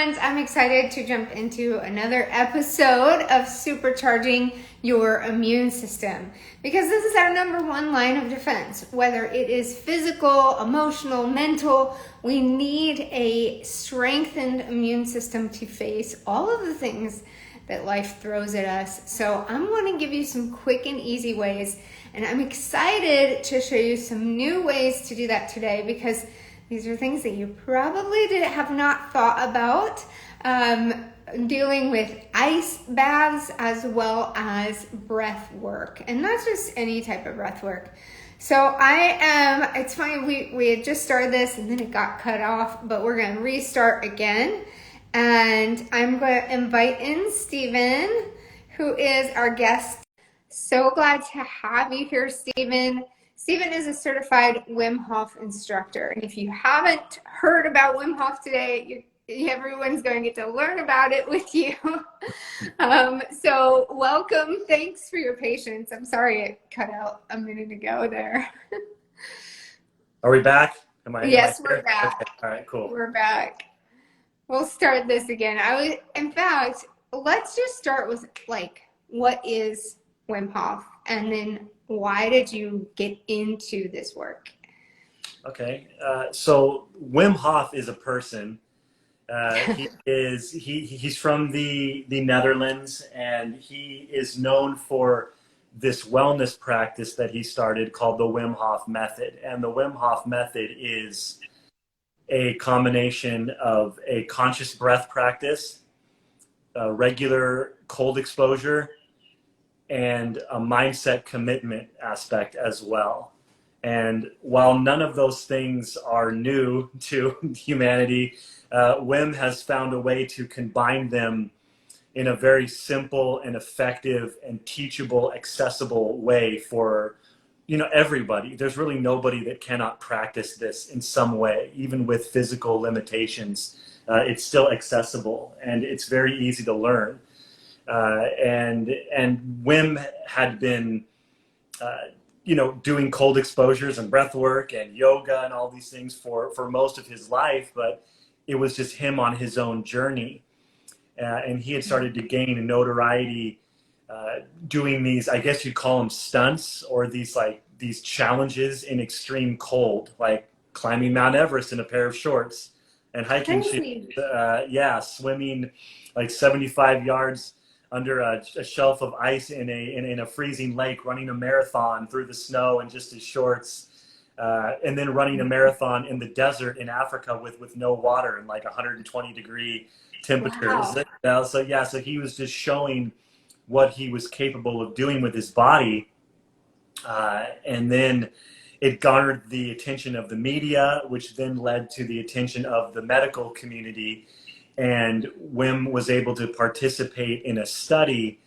Friends, I'm excited to jump into another episode of Supercharging Your Immune System because this is our number one line of defense. Whether it is physical, emotional, mental, we need a strengthened immune system to face all of the things that life throws at us. So I'm going to give you some quick and easy ways, and I'm excited to show you some new ways to do that today because these are things that you probably have not thought about, dealing with ice baths as well as breath work, and not just any type of breath work. So it's funny, we had just started this and then it got cut off, but we're going to restart again. And I'm going to invite in Steven, who is our guest. So glad to have you here, Steven. Steven is a certified Wim Hof instructor. And if you haven't heard about Wim Hof today, everyone's going to get to learn about it with you. So welcome. Thanks for your patience. I'm sorry it cut out a minute ago there. Are we back? Yes, we're back. Okay. All right, cool. We're back. We'll start this again. In fact, let's just start with what is Wim Hof, and then why did you get into this work? Okay, so Wim Hof is a person. He's from the Netherlands, and he is known for this wellness practice that he started called the Wim Hof Method. And the Wim Hof Method is a combination of a conscious breath practice, a regular cold exposure, and a mindset commitment aspect as well. And while none of those things are new to humanity, Wim has found a way to combine them in a very simple and effective and teachable, accessible way for everybody. There's really nobody that cannot practice this in some way, even with physical limitations. It's still accessible and it's very easy to learn. And Wim had been, doing cold exposures and breath work and yoga and all these things for most of his life, but it was just him on his own journey. And he had started to gain notoriety doing these, I guess you'd call them stunts, or these challenges in extreme cold, like climbing Mount Everest in a pair of shorts and hiking shoes, swimming like 75 yards under a shelf of ice in a freezing lake, running a marathon through the snow in just his shorts, and then running a marathon in the desert in Africa with no water and like 120 degree temperatures. Wow. So he was just showing what he was capable of doing with his body, and then it garnered the attention of the media, which then led to the attention of the medical community. And Wim was able to participate in a study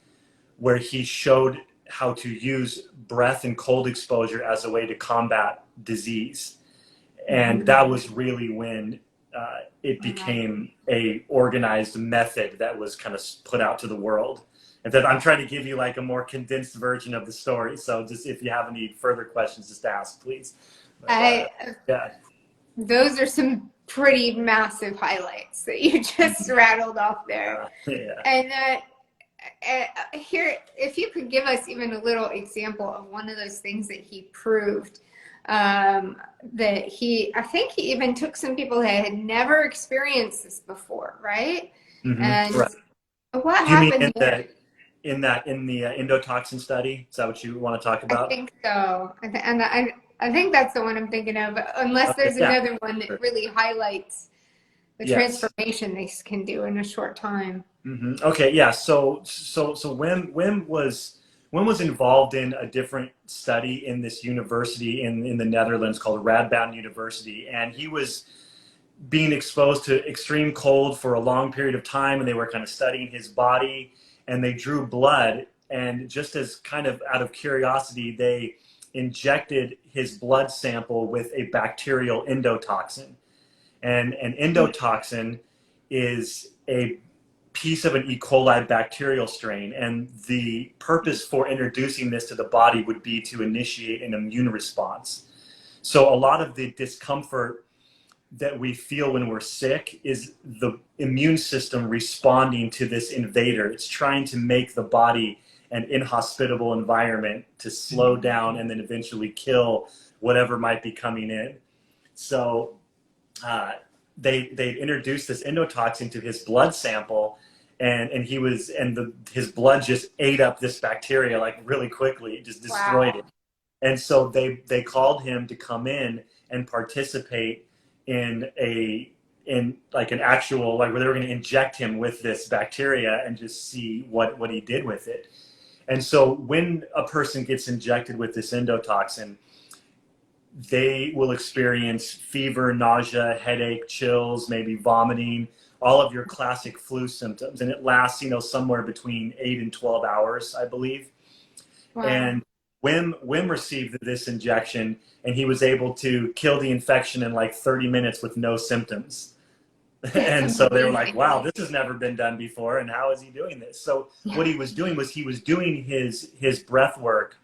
where he showed how to use breath and cold exposure as a way to combat disease. And that was really when it became a organized method that was kind of put out to the world. And then I'm trying to give you like a more condensed version of the story. So just if you have any further questions, just ask, please. Those are some pretty massive highlights that you just rattled off there. And here, if you could give us even a little example of one of those things that he proved, I think he even took some people that had never experienced this before, right? And right. What happened there? In the endotoxin study? Is that what you want to talk about? I think so. I think that's the one I'm thinking of, unless there's another one that really highlights the transformation they can do in a short time. Okay, yeah. So Wim was involved in a different study in this university in the Netherlands called Radboud University, and he was being exposed to extreme cold for a long period of time, and they were kind of studying his body, and they drew blood, and just as kind of out of curiosity, they injected his blood sample with a bacterial endotoxin. And an endotoxin is a piece of an E. coli bacterial strain, and the purpose for introducing this to the body would be to initiate an immune response. So a lot of the discomfort that we feel when we're sick is the immune system responding to this invader. It's trying to make the body an inhospitable environment to slow down and then eventually kill whatever might be coming in. So they introduced this endotoxin to his blood sample, and his blood just ate up this bacteria like really quickly. It just destroyed it. And so they called him to come in and participate in like an actual, like where they were going to inject him with this bacteria and just see what he did with it. And so when a person gets injected with this endotoxin, they will experience fever, nausea, headache, chills, maybe vomiting, all of your classic flu symptoms. And it lasts, somewhere between 8 and 12 hours, I believe. Wow. And Wim received this injection, and he was able to kill the infection in like 30 minutes with no symptoms. And so they were like, wow, this has never been done before, and how is he doing this? So what he was doing was he was doing his breath work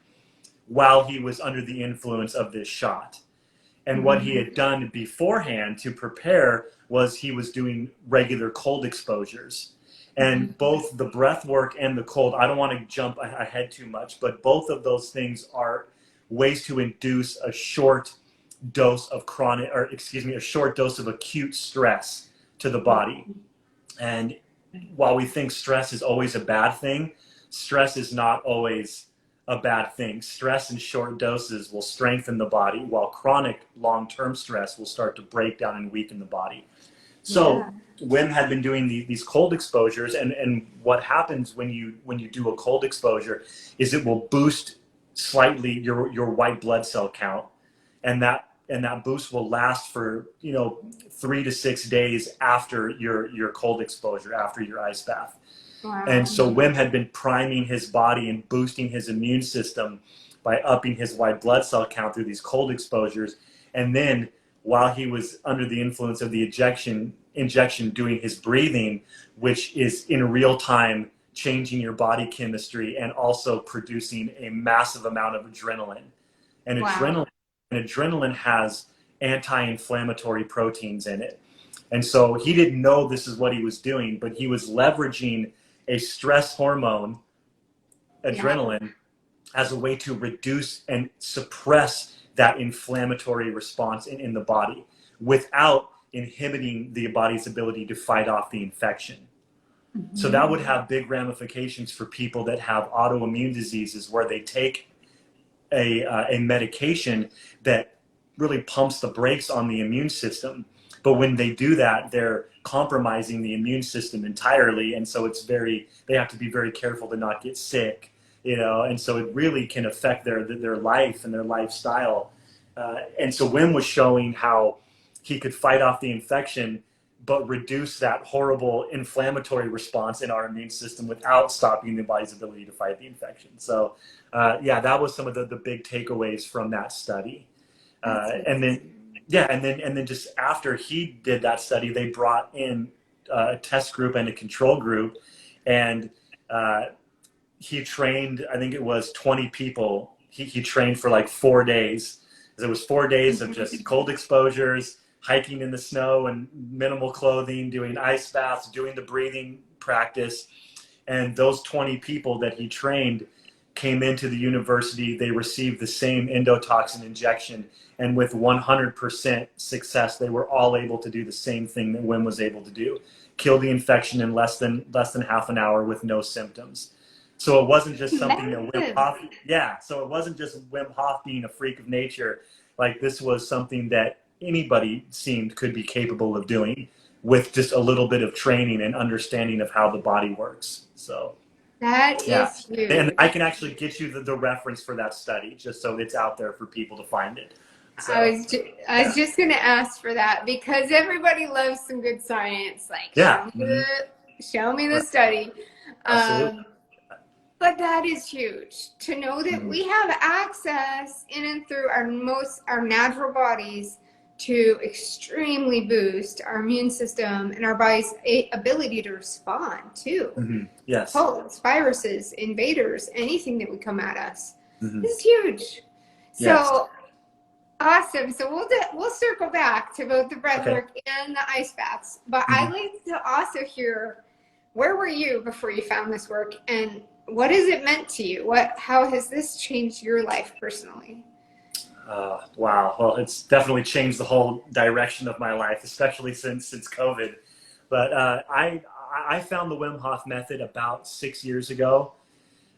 while he was under the influence of this shot. And what he had done beforehand to prepare was he was doing regular cold exposures. And both the breath work and the cold, I don't want to jump ahead too much, but both of those things are ways to induce a short dose of a short dose of acute stress to the body. And while we think stress is always a bad thing, stress is not always a bad thing. Stress in short doses will strengthen the body, while chronic long-term stress will start to break down and weaken the body. So Wim had been doing these cold exposures, and what happens when you do a cold exposure is it will boost slightly your white blood cell count, and that boost will last for 3 to 6 days after your cold exposure, after your ice bath. Wow. And so Wim had been priming his body and boosting his immune system by upping his white blood cell count through these cold exposures. And then while he was under the influence of the injection doing his breathing, which is in real time changing your body chemistry and also producing a massive amount of adrenaline. And adrenaline has anti-inflammatory proteins in it. And so he didn't know this is what he was doing, but he was leveraging a stress hormone, adrenaline, as a way to reduce and suppress that inflammatory response in the body without inhibiting the body's ability to fight off the infection. So that would have big ramifications for people that have autoimmune diseases, where they take a medication that really pumps the brakes on the immune system. But when they do that, they're compromising the immune system entirely. And so they have to be very careful to not get sick, and so it really can affect their life and their lifestyle. And so Wim was showing how he could fight off the infection, but reduce that horrible inflammatory response in our immune system without stopping the body's ability to fight the infection. So that was some of the big takeaways from that study. And then just after he did that study, they brought in a test group and a control group, and he trained, I think it was 20 people. He trained for like 4 days. It was 4 days of just cold exposures, hiking in the snow and minimal clothing, doing ice baths, doing the breathing practice. And those 20 people that he trained came into the university. They received the same endotoxin injection, and with 100% success, they were all able to do the same thing that Wim was able to do: kill the infection in less than half an hour with no symptoms. So it wasn't just something that Wim Hof, so it wasn't just Wim Hof being a freak of nature. Like, this was something that anybody seemed could be capable of doing with just a little bit of training and understanding of how the body works. So that is huge. And I can actually get you the reference for that study, just so it's out there for people to find it. So, I was just going to ask for that, because everybody loves some good science. Like, show me the study. Absolutely. But that is huge to know that we have access in and through our natural bodies to extremely boost our immune system and our body's ability to respond to yes, colds, viruses, invaders, anything that would come at us. This is huge. So Awesome. So we'll circle back to both the breath Okay. work and the ice baths. But I'd Mhm. like to also hear, where were you before you found this work, and what has it meant to you? How has this changed your life personally? Wow. Well, it's definitely changed the whole direction of my life, especially since COVID. But I found the Wim Hof method about 6 years ago.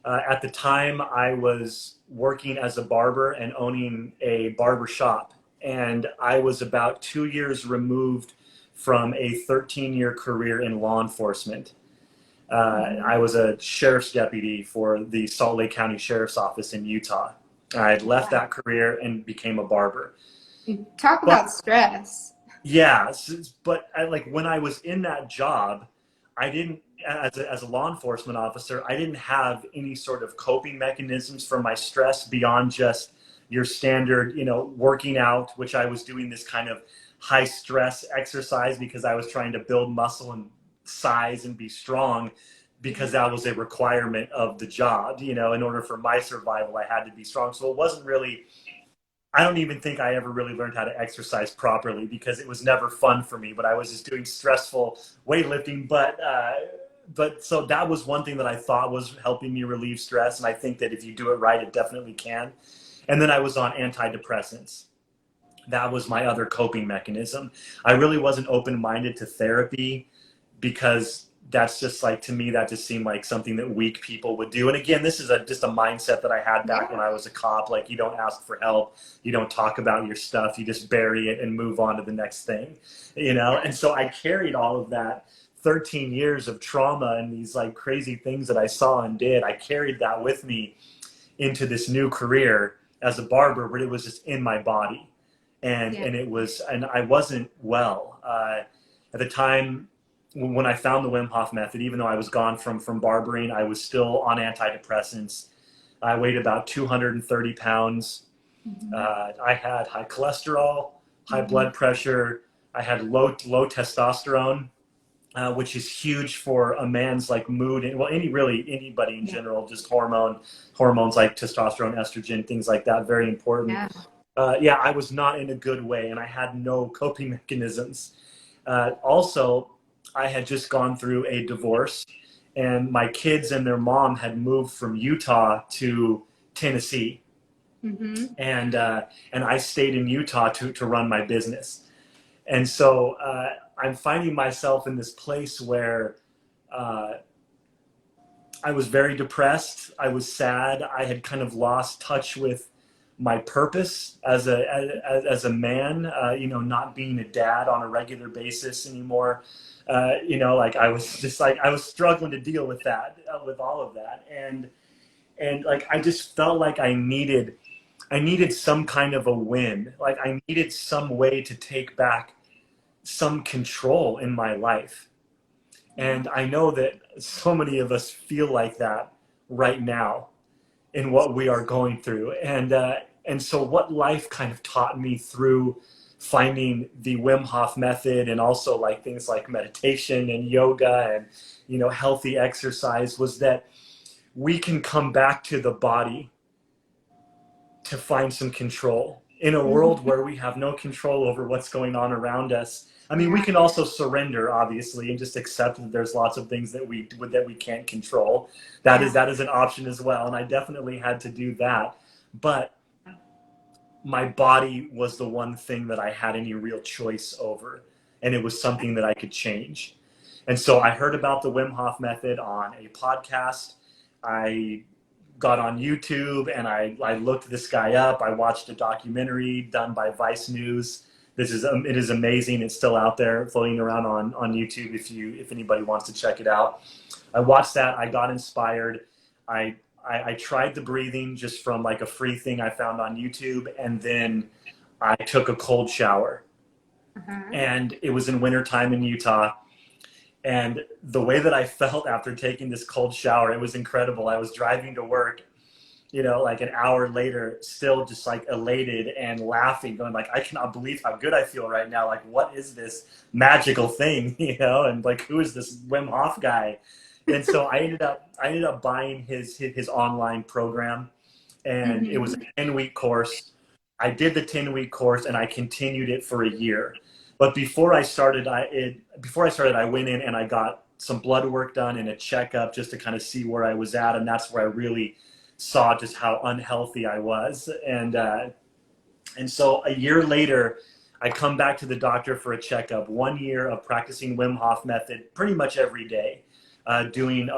At the time, I was working as a barber and owning a barber shop, and I was about 2 years removed from a 13-year career in law enforcement. I was a sheriff's deputy for the Salt Lake County Sheriff's Office in Utah. I had left that career and became a barber. Talk But about stress. yeah, but like when I was in that job, I didn't, as a law enforcement officer, I didn't have any sort of coping mechanisms for my stress beyond just your standard, working out, which I was doing this kind of high stress exercise because I was trying to build muscle and size and be strong because that was a requirement of the job. In order for my survival, I had to be strong. So it wasn't really, I don't even think I ever really learned how to exercise properly because it was never fun for me. But I was just doing stressful weightlifting. But so that was one thing that I thought was helping me relieve stress, and I think that if you do it right, it definitely can. And then I was on antidepressants. That was my other coping mechanism. I really wasn't open-minded to therapy because that's just like, to me, that just seemed like something that weak people would do. And again, this is just a mindset that I had back when Yeah. I was a cop. Like, you don't ask for help, you don't talk about your stuff, you just bury it and move on to the next thing. And so I carried all of that 13 years of trauma and these like crazy things that I saw and did. I carried that with me into this new career as a barber, where it was just in my body, and Yeah. and I wasn't well at the time. When I found the Wim Hof method, even though I was gone from barbering, I was still on antidepressants. I weighed about 230 pounds. Mhm. I had high cholesterol, high Mhm. blood pressure. I had low testosterone, which is huge for a man's like mood, and well, anybody in Yeah. general, just hormones like testosterone, estrogen, things like that, very important. Yeah. Yeah, I was not in a good way, and I had no coping mechanisms. Also, I had just gone through a divorce, and my kids and their mom had moved from Utah to Tennessee, Mhm. and I stayed in Utah to run my business. And so I'm finding myself in this place where uh, I was very depressed. I was sad. I had kind of lost touch with my purpose as a man. Not being a dad on a regular basis anymore. Like I was just like I was struggling to deal with that, with all of that, and like I just felt like I needed some kind of a win. Like I needed some way to take back some control in my life. Yeah. And I know that so many of us feel like that right now in what we are going through. And so what life kind of taught me through finding the Wim Hof method, and also like things like meditation and yoga and healthy exercise, was that we can come back to the body to find some control in a world Mhm. where we have no control over what's going on around us. I mean, we Yeah. can also surrender, obviously, and just accept that there's lots of things that we can't control. That is Yeah. that is an option as well, and I definitely had to do that. But my body was the one thing that I had any real choice over, and it was something that I could change. And so I heard about the Wim Hof method on a podcast. I got on YouTube and I looked this guy up. I watched a documentary done by Vice News. It is amazing. It's still out there floating around on YouTube if anybody wants to check it out. I watched that. I got inspired. I, I tried the breathing just from like a free thing I found on YouTube, and then I took a cold shower. Uh-huh. And it was in wintertime in Utah. And the way that I felt after taking this cold shower, it was incredible. I was driving to work, like an hour later, still just like elated and laughing, going like, I cannot believe how good I feel right now. Like, what is this magical thing, And like, who is this Wim Hof guy? And so I ended up buying his online program, and it was a Mhm. 10-week course. I did the 10-week course and I continued it for a year. But before I started, I went in and I got some blood work done and a checkup just to kind of see where I was at, and that's where I really saw just how unhealthy I was. And so a year later, I come back to the doctor for a checkup. 1 year of practicing Wim Hof Method pretty much every day, doing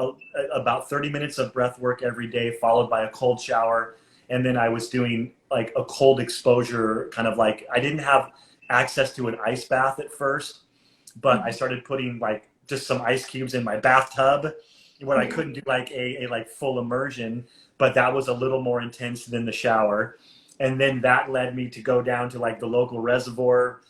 about 30 minutes of breath work every day, followed by a cold shower. And then I was doing like a cold exposure, kind of like, I didn't have access to an ice bath at first, but I started putting like just some ice cubes in my bathtub, where I couldn't do like a like full immersion, but that was a little more intense than the shower. And then that led me to go down to like the local reservoir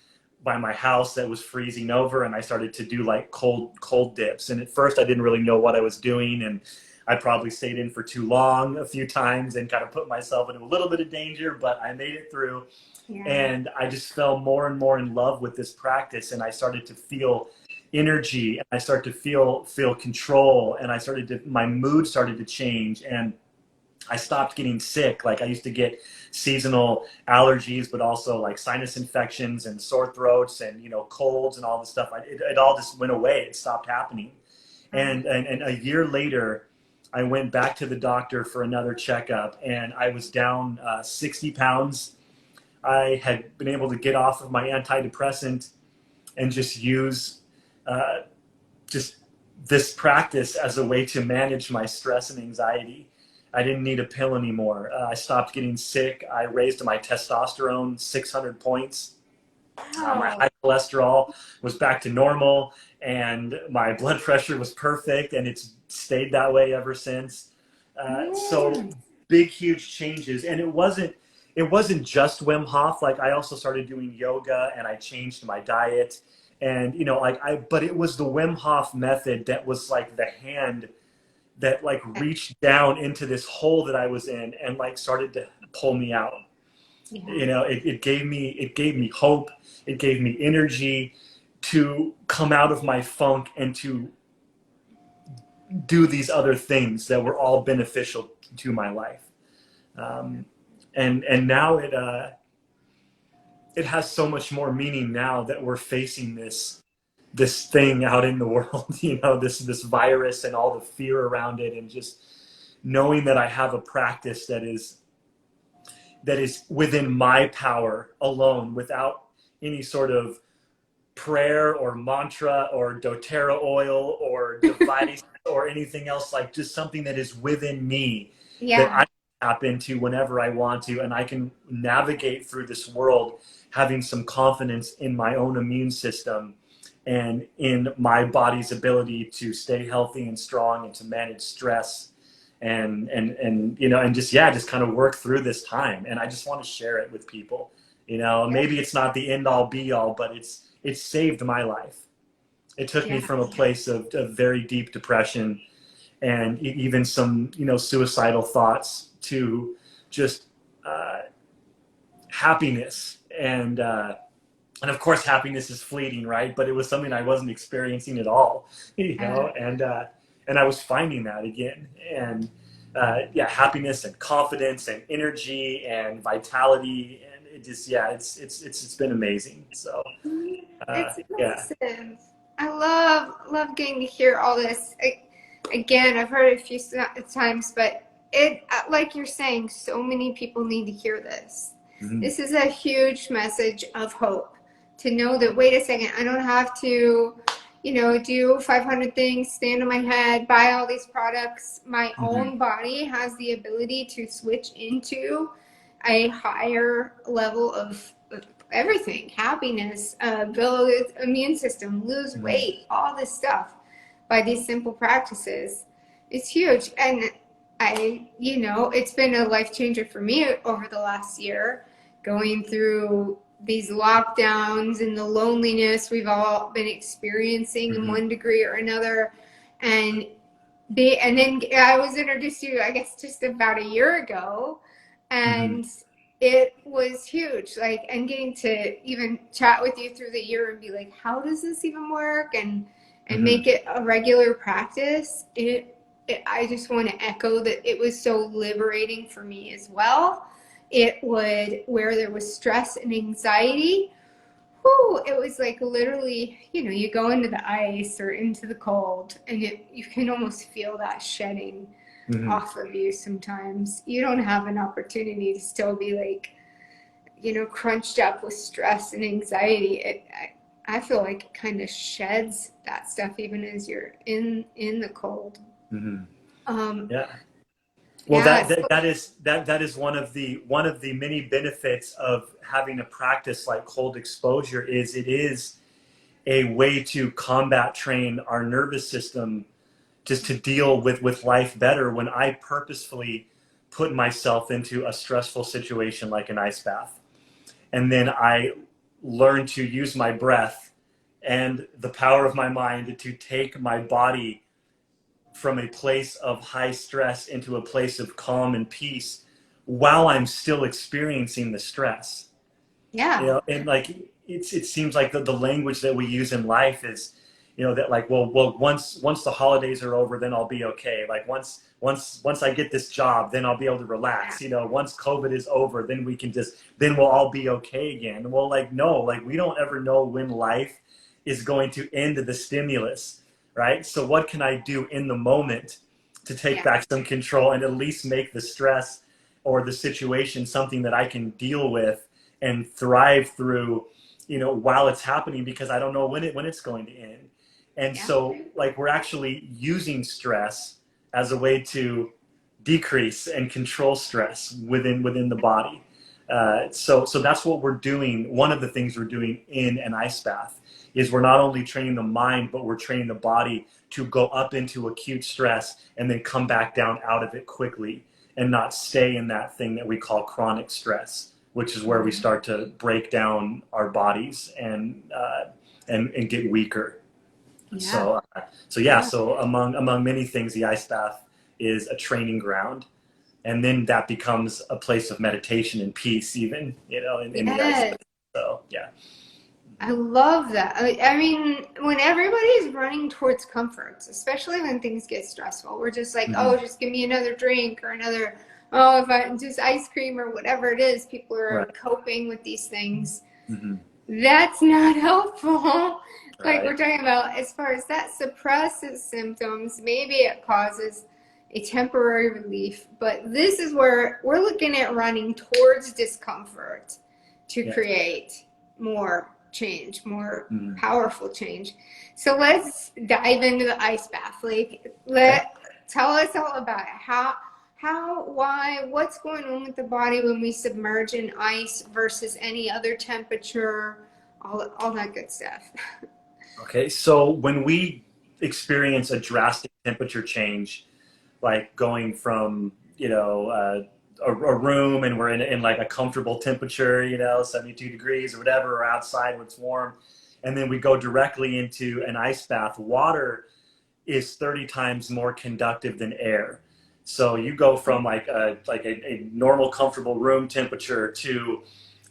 by my house that was freezing over, and I started to do like cold dips. And at first I didn't really know what I was doing, and I probably stayed in for too long a few times and kind of put myself into a little bit of danger, but I made it through. Yeah. And I just fell more and more in love with this practice, and I started to feel energy, and I started to feel control, and my mood started to change, and I stopped getting sick. Like I used to get seasonal allergies, but also like sinus infections and sore throats and, colds and all this stuff. It all just went away. It stopped happening. And a year later, I went back to the doctor for another checkup, and I was down 60 pounds. I had been able to get off of my antidepressant and just use just this practice as a way to manage my stress and anxiety. I didn't need a pill anymore. I stopped getting sick. I raised my testosterone 600 points. Wow. My high cholesterol was back to normal, and my blood pressure was perfect, and it's stayed that way ever since. So big, huge changes. And it wasn't just Wim Hof. Like I also started doing yoga, and I changed my diet, and but it was the Wim Hof method that was like the hand that like reached down into this hole that I was in and like started to pull me out. Yeah. It gave me hope. It gave me energy to come out of my funk and to do these other things that were all beneficial to my life. And now it has so much more meaning now that we're facing this thing out in the world, this virus and all the fear around it, and just knowing that I have a practice that is within my power alone, without any sort of prayer or mantra or doTERRA oil or device or anything else, like just something that is within me that I can tap into whenever I want to, and I can navigate through this world having some confidence in my own immune system and in my body's ability to stay healthy and strong and to manage stress and just kind of work through this time. And I just want to share it with people. Maybe it's not the end all be all, but it's saved my life. It took me from a place of very deep depression and even some, suicidal thoughts to just happiness. And of course, happiness is fleeting, right? But it was something I wasn't experiencing at all, and I was finding that again. And happiness and confidence and energy and vitality, and it just it's been amazing. So it's massive. I love getting to hear all this. Again, I've heard it a few times, but it, like you're saying, so many people need to hear this. Mm-hmm. This is a huge message of hope. To know that, wait a second, I don't have to, do 500 things, stand on my head, buy all these products. My own body has the ability to switch into a higher level of everything, happiness, build its immune system, lose weight, all this stuff by these simple practices. It's huge. And it's been a life changer for me over the last year, going through these lockdowns and the loneliness we've all been experiencing in one degree or another. And then I was introduced to you, I guess, just about a year ago. And it was huge. And getting to even chat with you through the year and be like, how does this even work? And make it a regular practice. I just want to echo that it was so liberating for me as well. where there was stress and anxiety, whew, it was like literally, you go into the ice or into the cold, and you can almost feel that shedding off of you sometimes. You don't have an opportunity to still be like, crunched up with stress and anxiety. I feel like it kind of sheds that stuff even as you're in the cold. Yeah. Well, Yeah. that is one of the many benefits of having a practice like cold exposure. Is it is a way to combat train our nervous system just to deal with life better. When I purposefully put myself into a stressful situation like an ice bath, and then I learn to use my breath and the power of my mind to take my body from a place of high stress into a place of calm and peace while I'm still experiencing the stress. Yeah. And like it seems like the language that we use in life is, that like, well, once the holidays are over, then I'll be okay. Like once I get this job, then I'll be able to relax. Once COVID is over, then then we'll all be okay again. Well, like, no, like we don't ever know when life is going to end the stimulus, right? So what can I do in the moment to take back some control and at least make the stress or the situation something that I can deal with and thrive through, while it's happening, because I don't know when it's going to end. And so like we're actually using stress as a way to decrease and control stress within the body. So that's what we're doing. One of the things we're doing in an ice bath is we're not only training the mind, but we're training the body to go up into acute stress and then come back down out of it quickly and not stay in that thing that we call chronic stress, which is where we start to break down our bodies and get weaker. So among many things, the ice bath is a training ground, and then that becomes a place of meditation and peace, even in the ice bath. So yeah. I love that. I mean, when everybody's running towards comforts, especially when things get stressful, we're just like, oh, just give me another drink or if I just ice cream or whatever it is, people are coping with these things. That's not helpful. Like we're talking about, as far as that suppresses symptoms, maybe it causes a temporary relief, but this is where we're looking at running towards discomfort to create more change, more powerful change. So let's dive into the ice bath. Tell us all about it. Why, what's going on with the body when we submerge in ice versus any other temperature, all that good stuff. Okay, so when we experience a drastic temperature change, like going from, a room and we're in like a comfortable temperature, 72 degrees or whatever, or outside when it's warm, and then we go directly into an ice bath, water is 30 times more conductive than air. So you go from like a normal comfortable room temperature to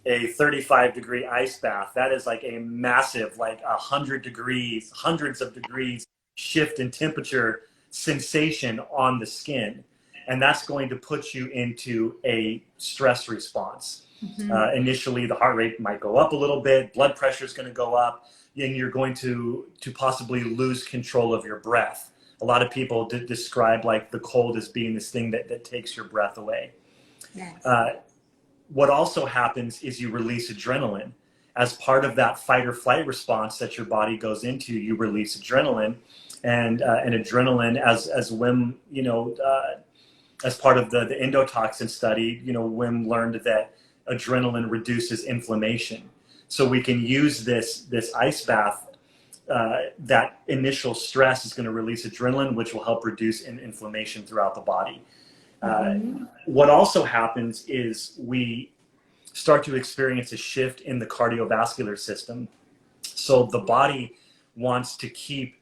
a 35-degree ice bath. That is like a massive, like 100 degrees, hundreds of degrees shift in temperature sensation on the skin. And that's going to put you into a stress response. Initially, the heart rate might go up a little bit, blood pressure is going to go up, and you're going to possibly lose control of your breath. A lot of people describe like the cold as being this thing that takes your breath away. Yes. What also happens is you release adrenaline. As part of that fight or flight response that your body goes into, you release adrenaline. And adrenaline, as Wim, as part of the endotoxin study, Wim learned that adrenaline reduces inflammation. So we can use this ice bath. That initial stress is going to release adrenaline, which will help reduce inflammation throughout the body. What also happens is we start to experience a shift in the cardiovascular system. So the body wants to keep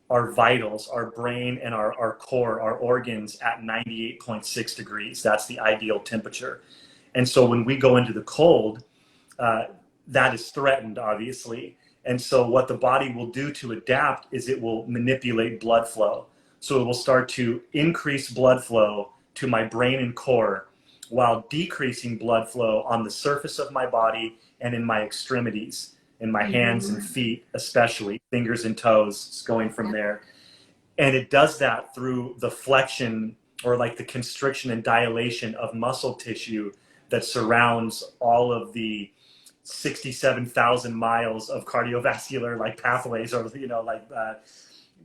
our vitals, our brain and our core, our organs at 98.6 degrees. That's the ideal temperature. And so when we go into the cold, that is threatened, obviously. And so what the body will do to adapt is it will manipulate blood flow. So it will start to increase blood flow to my brain and core, while decreasing blood flow on the surface of my body and in my extremities, in my hands and feet, especially fingers and toes, going from there. And it does that through the flexion, or like the constriction and dilation of muscle tissue that surrounds all of the 67,000 miles of cardiovascular like pathways, or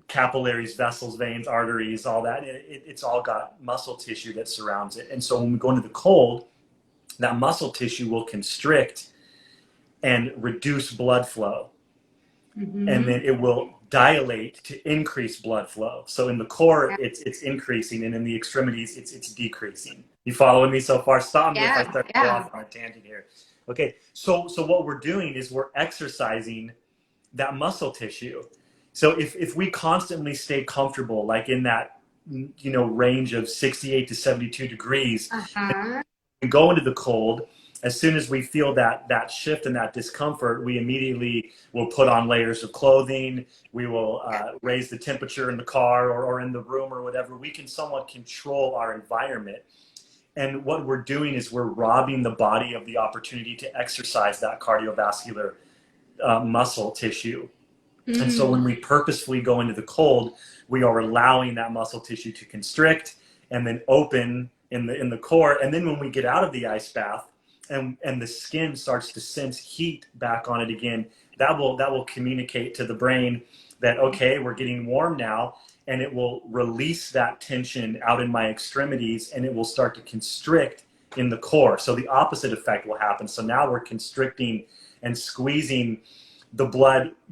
capillaries, vessels, veins, arteries, all that. It's all got muscle tissue that surrounds it. And so when we go into the cold, that muscle tissue will constrict and reduce blood flow. And then it will dilate to increase blood flow. So in the core, it's increasing, and in the extremities, it's decreasing. You following me so far? Stop me if I start to go off on a tangent here. Okay, so what we're doing is we're exercising that muscle tissue. So if we constantly stay comfortable, like in that range of 68 to 72 degrees, and go into the cold, as soon as we feel that shift and that discomfort, we immediately will put on layers of clothing. We will raise the temperature in the car or in the room or whatever. We can somewhat control our environment. And what we're doing is we're robbing the body of the opportunity to exercise that cardiovascular muscle tissue. And so when we purposefully go into the cold, we are allowing that muscle tissue to constrict and then open in the core. And then when we get out of the ice bath, and the skin starts to sense heat back on it again, that will communicate to the brain that, okay, we're getting warm now, and it will release that tension out in my extremities, and it will start to constrict in the core. So the opposite effect will happen. So now we're constricting and squeezing the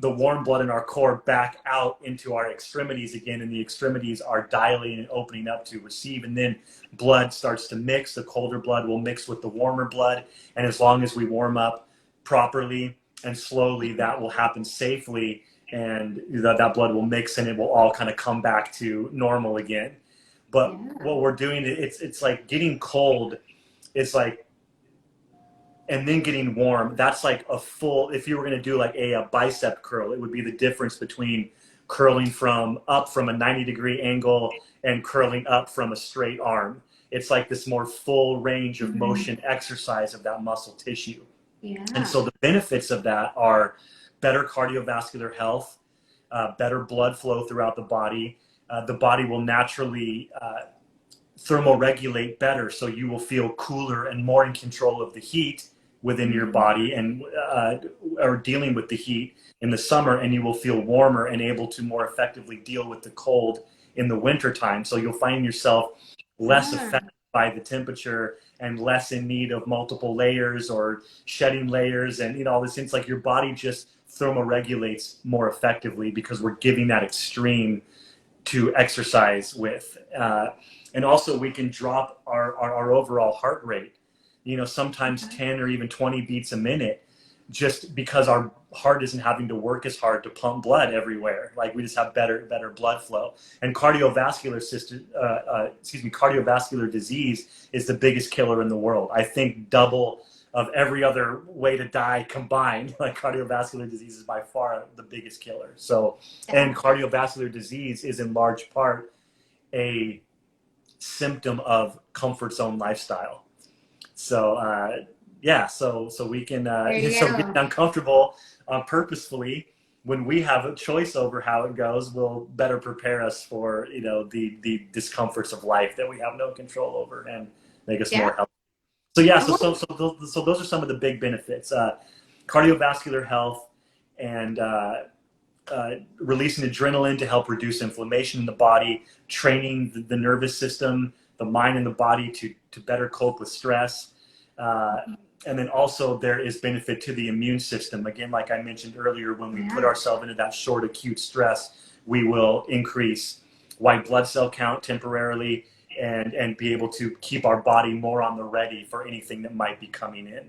warm blood in our core back out into our extremities again, and the extremities are dilating and opening up to receive, and then blood starts to mix. The colder blood will mix with the warmer blood, and as long as we warm up properly and slowly, that will happen safely, and that blood will mix, and it will all kind of come back to normal again. But what we're doing, it's like getting cold, it's like, and then getting warm, that's like a full, if you were going to do like a bicep curl, it would be the difference between curling up from a 90-degree angle and curling up from a straight arm. It's like this more full range of motion exercise of that muscle tissue. And so the benefits of that are better cardiovascular health, better blood flow throughout the body. The body will naturally thermoregulate better, so you will feel cooler and more in control of the heat within your body, and or dealing with the heat in the summer, and you will feel warmer and able to more effectively deal with the cold in the winter time. So you'll find yourself less affected by the temperature and less in need of multiple layers or shedding layers, and all this. It's like your body just thermoregulates more effectively because we're giving that extreme to exercise with. And also we can drop our overall heart rate, sometimes 10 or even 20 beats a minute, just because our heart isn't having to work as hard to pump blood everywhere. Like, we just have better blood flow. And cardiovascular disease is the biggest killer in the world. I think double of every other way to die combined. Like, cardiovascular disease is by far the biggest killer. So, and cardiovascular disease is in large part a symptom of comfort zone lifestyle. So so we can get uncomfortable purposefully. When we have a choice over how it goes, will better prepare us for the discomforts of life that we have no control over, and make us more healthy. So those are some of the big benefits: cardiovascular health, and releasing adrenaline to help reduce inflammation in the body, training the nervous system, the mind, and the body to better cope with stress. And then also there is benefit to the immune system. Again, like I mentioned earlier, when we put ourselves into that short acute stress, we will increase white blood cell count temporarily, and be able to keep our body more on the ready for anything that might be coming in.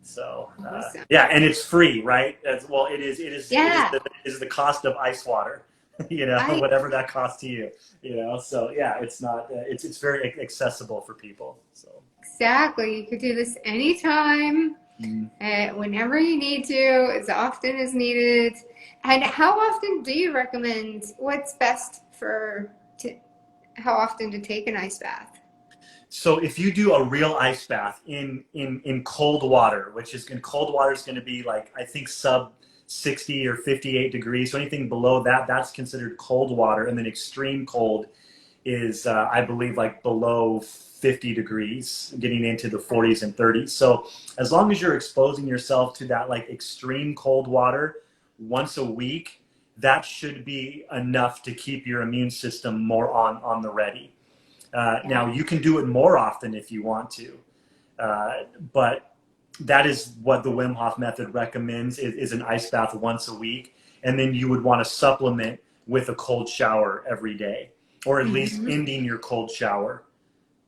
So awesome. And it's free, right? As well, it is the cost of ice water, whatever that costs to you, so it's not, it's very accessible for people. So exactly, you could do this anytime, whenever you need to, as often as needed. And how often do you recommend, what's best how often to take an ice bath? So if you do a real ice bath in cold water, which is in cold water is going to be like, I think sub 60 or 58 degrees. So anything below that, that's considered cold water. And then extreme cold is, I believe, like below 50 degrees, getting into the 40s and 30s. So as long as you're exposing yourself to that like extreme cold water once a week, that should be enough to keep your immune system more on the ready. Now, you can do it more often if you want to, but that is what the Wim Hof Method recommends is an ice bath once a week. And then you would want to supplement with a cold shower every day, or at least ending your cold shower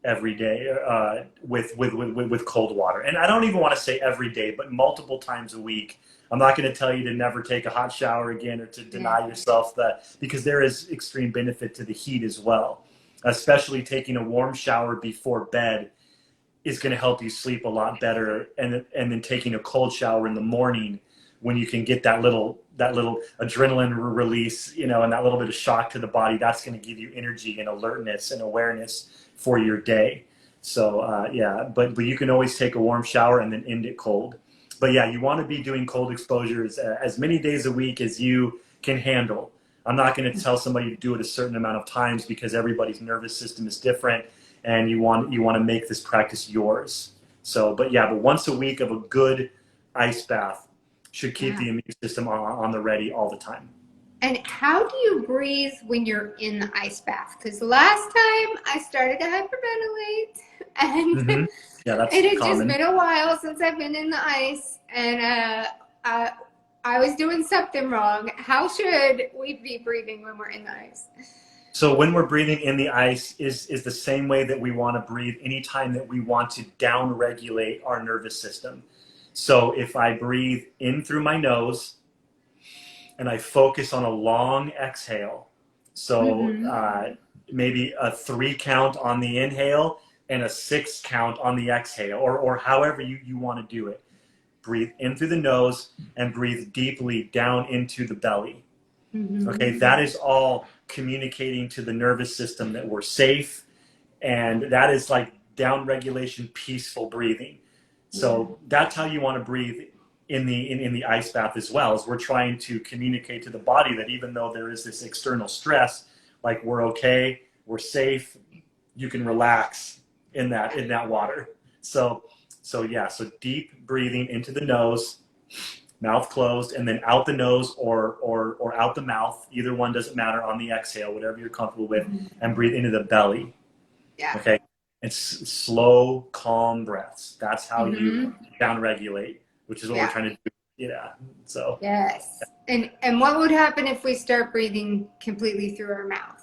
every day with cold water. And I don't even want to say every day, but multiple times a week. I'm not going to tell you to never take a hot shower again or to deny yourself that, because there is extreme benefit to the heat as well. Especially taking a warm shower before bed is going to help you sleep a lot better. And then taking a cold shower in the morning when you can get that little adrenaline release, and that little bit of shock to the body, that's going to give you energy and alertness and awareness for your day. So but you can always take a warm shower and then end it cold. But yeah, you want to be doing cold exposures as many days a week as you can handle. I'm not going to tell somebody to do it a certain amount of times because everybody's nervous system is different, and you want to make this practice yours. So, but once a week of a good ice bath should keep the immune system on the ready all the time. And how do you breathe when you're in the ice bath? Because last time I started to hyperventilate, and that's it had common. just been a while since I've been in the ice, and I was doing something wrong. How should we be breathing when we're in the ice? So when we're breathing in the ice is the same way that we want to breathe anytime that we want to down-regulate our nervous system. So if I breathe in through my nose and I focus on a long exhale, so maybe a 3 count on the inhale and a 6 count on the exhale, or however you want to do it. Breathe in through the nose and breathe deeply down into the belly. Okay, that is all communicating to the nervous system that we're safe, and that is like down regulation, peaceful breathing. So that's how you want to breathe in the ice bath as well, as we're trying to communicate to the body that even though there is this external stress, like we're okay, we're safe, you can relax in that water. So deep breathing into the nose, mouth closed, and then out the nose or out the mouth. Either one doesn't matter on the exhale, whatever you're comfortable with, and breathe into the belly. Yeah. Okay. It's slow, calm breaths. That's how you down-regulate, which is what we're trying to do. Yeah. So. Yes. And what would happen if we start breathing completely through our mouth?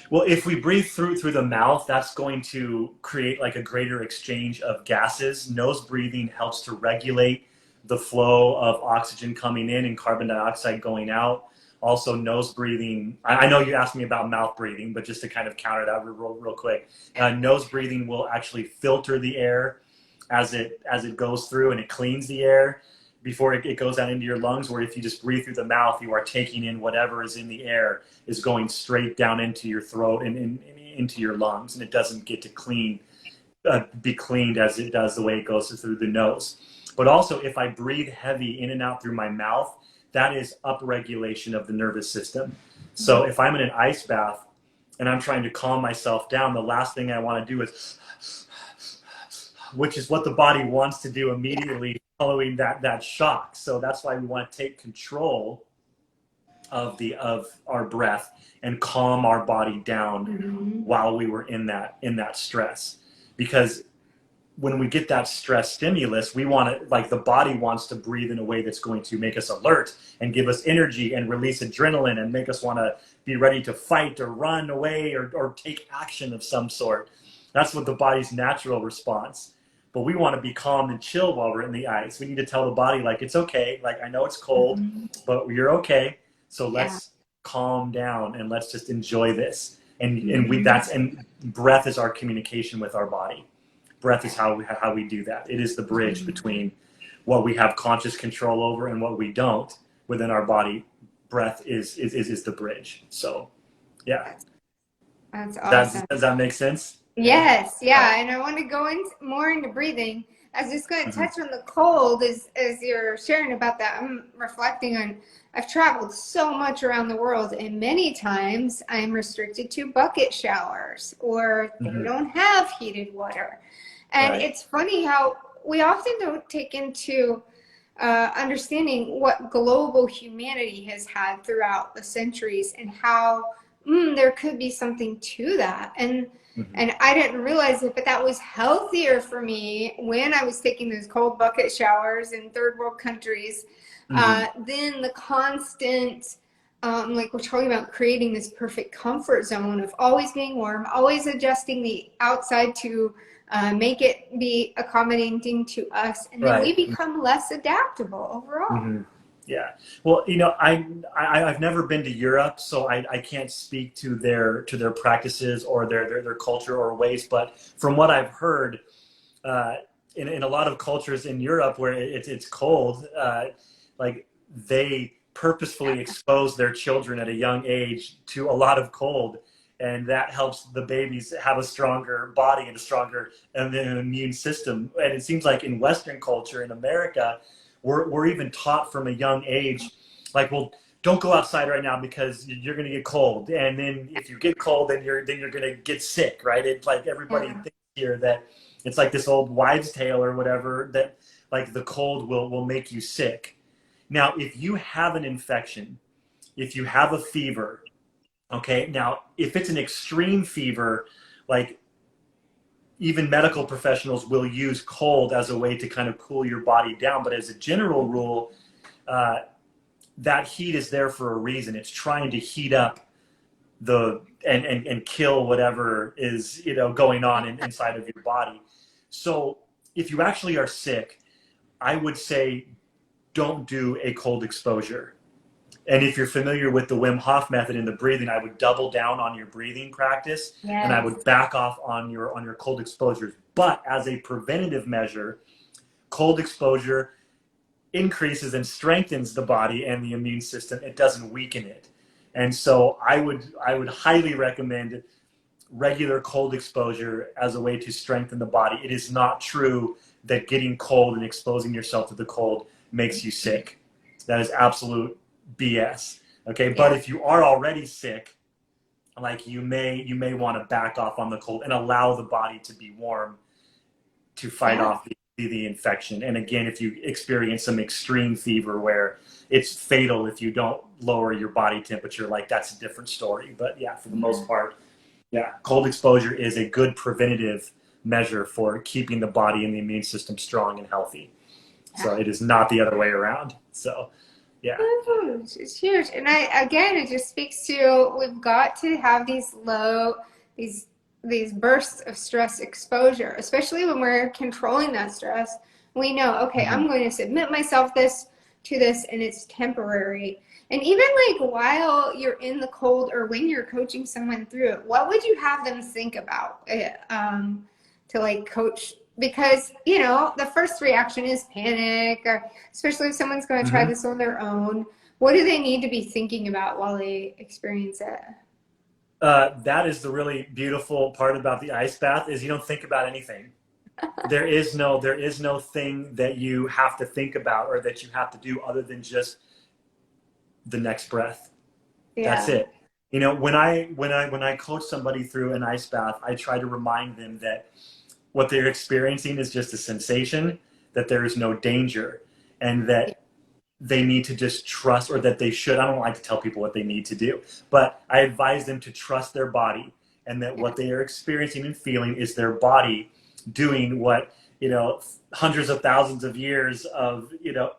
Well, if we breathe through the mouth, that's going to create like a greater exchange of gases. Nose breathing helps to regulate the flow of oxygen coming in and carbon dioxide going out. Also, nose breathing, I know you asked me about mouth breathing, but just to kind of counter that real quick, nose breathing will actually filter the air as it goes through, and it cleans the air before it goes out into your lungs, where if you just breathe through the mouth, you are taking in whatever is in the air is going straight down into your throat and into your lungs, and it doesn't get to be cleaned as it does the way it goes through the nose. But also, if I breathe heavy in and out through my mouth, that is upregulation of the nervous system. So if I'm in an ice bath and I'm trying to calm myself down, the last thing I want to do is, which is what the body wants to do immediately following that shock. So that's why we want to take control of our breath and calm our body down while we were in that stress. Because when we get that stress stimulus, we want to, like, the body wants to breathe in a way that's going to make us alert and give us energy and release adrenaline and make us want to be ready to fight or run away or take action of some sort. That's what the body's natural response. But we want to be calm and chill while we're in the ice. We need to tell the body, like, it's okay. Like, I know it's cold, but you're okay. So let's calm down and let's just enjoy this. And breath is our communication with our body. Breath is how we do that. It is the bridge between what we have conscious control over and what we don't within our body. Breath is the bridge. So, yeah. That's awesome. Does that make sense? Yes, yeah, and I want to go more into breathing. I was just going to Mhm. touch on the cold as you're sharing about that. I'm reflecting on I've traveled so much around the world, and many times I'm restricted to bucket showers or they Mhm. don't have heated water. And Right. it's funny how we often don't take into understanding what global humanity has had throughout the centuries and how there could be something to that. Mhm. And I didn't realize it, but that was healthier for me when I was taking those cold bucket showers in third world countries Mhm. than the constant, like we're talking about creating this perfect comfort zone of always being warm, always adjusting the outside to make it be accommodating to us. And then we Right. become less adaptable overall. Mhm. Yeah. Well, I've never been to Europe, so I can't speak to their practices or their culture or ways. But from what I've heard, uh, in a lot of cultures in Europe where it's cold, like they purposefully expose their children at a young age to a lot of cold, and that helps the babies have a stronger body and a stronger immune system. And it seems like in Western culture in America, we're even taught from a young age, like, well, don't go outside right now because you're going to get cold, and then if you get cold, then you're going to get sick, right? It's like everybody Yeah. thinks here that it's like this old wives' tale or whatever that like the cold will make you sick. Now, if you have an infection, if you have a fever, okay, now if it's an extreme fever, like even medical professionals will use cold as a way to kind of cool your body down. But as a general rule, uh, that heat is there for a reason. It's trying to heat up and kill whatever is going on inside of your body. So if you actually are sick, I would say don't do a cold exposure. And if you're familiar with the Wim Hof method in the breathing, I would double down on your breathing practice and I Yes. would back off on your cold exposures. But as a preventative measure, cold exposure increases and strengthens the body and the immune system. It doesn't weaken it. And so I would highly recommend regular cold exposure as a way to strengthen the body. It is not true that getting cold and exposing yourself to the cold makes you sick. That is absolute BS. Okay, but Yeah. if you are already sick, like you may want to back off on the cold and allow the body to be warm to fight Yeah. off the infection. And again, if you experience some extreme fever where it's fatal if you don't lower your body temperature, like that's a different story. But yeah, for the Yeah. most part, yeah, cold exposure is a good preventative measure for keeping the body and the immune system strong and healthy. So Yeah. it is not the other way around. So yeah. Huge. It's huge. And again, it just speaks to we've got to have these these bursts of stress exposure, especially when we're controlling that stress. We know, okay, Mhm. I'm going to submit myself to this and it's temporary. And even like while you're in the cold or when you're coaching someone through it, what would you have them think about to like coach? Because, the first reaction is panic, or especially if someone's going to try Mhm. this on their own. What do they need to be thinking about while they experience it? That is the really beautiful part about the ice bath is you don't think about anything. There is no thing that you have to think about or that you have to do other than just the next breath. That's Yeah. it. When I coach somebody through an ice bath, I try to remind them that what they're experiencing is just a sensation, that there is no danger, and Yeah. that they need to just trust, or that they should. I don't like to tell people what they need to do, but I advise them to trust their body, and that what they are experiencing and feeling is their body doing what hundreds of thousands of years of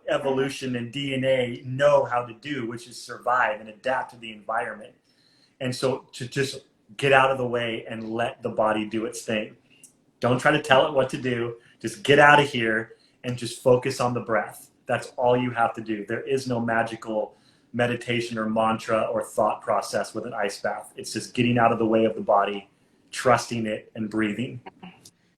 evolution and DNA know how to do, which is survive and adapt to the environment. And so to just get out of the way and let the body do its thing. Don't try to tell it what to do. Just get out of here and just focus on the breath. That's all you have to do. There is no magical meditation or mantra or thought process with an ice bath. It's just getting out of the way of the body, trusting it, and breathing.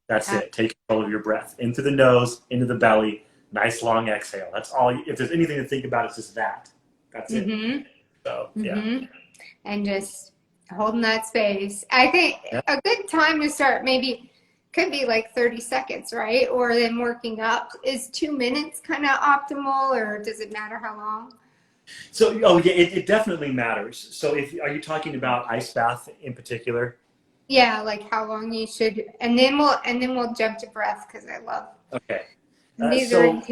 That's Yeah. it. Take control of your breath in through the nose, into the belly. Nice long exhale. That's all. If there's anything to think about, it's just that. That's it. Mm-hmm. So yeah. Mm-hmm. And just Holding that space. I think Yeah. a good time to start maybe could be like 30 seconds, right? Or then working up. Is 2 minutes kind of optimal, or does it matter how long? So, oh yeah, it definitely matters. So, if are you talking about ice bath in particular? Yeah, like how long you should, and then we'll jump to breath because I love Okay. these are in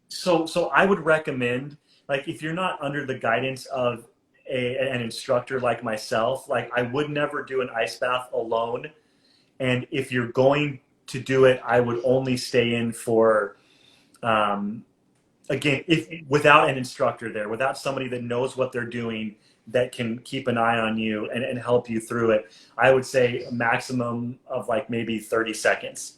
So, tandem. I would recommend, like, if you're not under the guidance of an instructor like myself, like, I would never do an ice bath alone. And if you're going to do it, I would only stay in for, um, again, if without an instructor there, without somebody that knows what they're doing, that can keep an eye on you and help you through it, I would say a maximum of like maybe 30 seconds,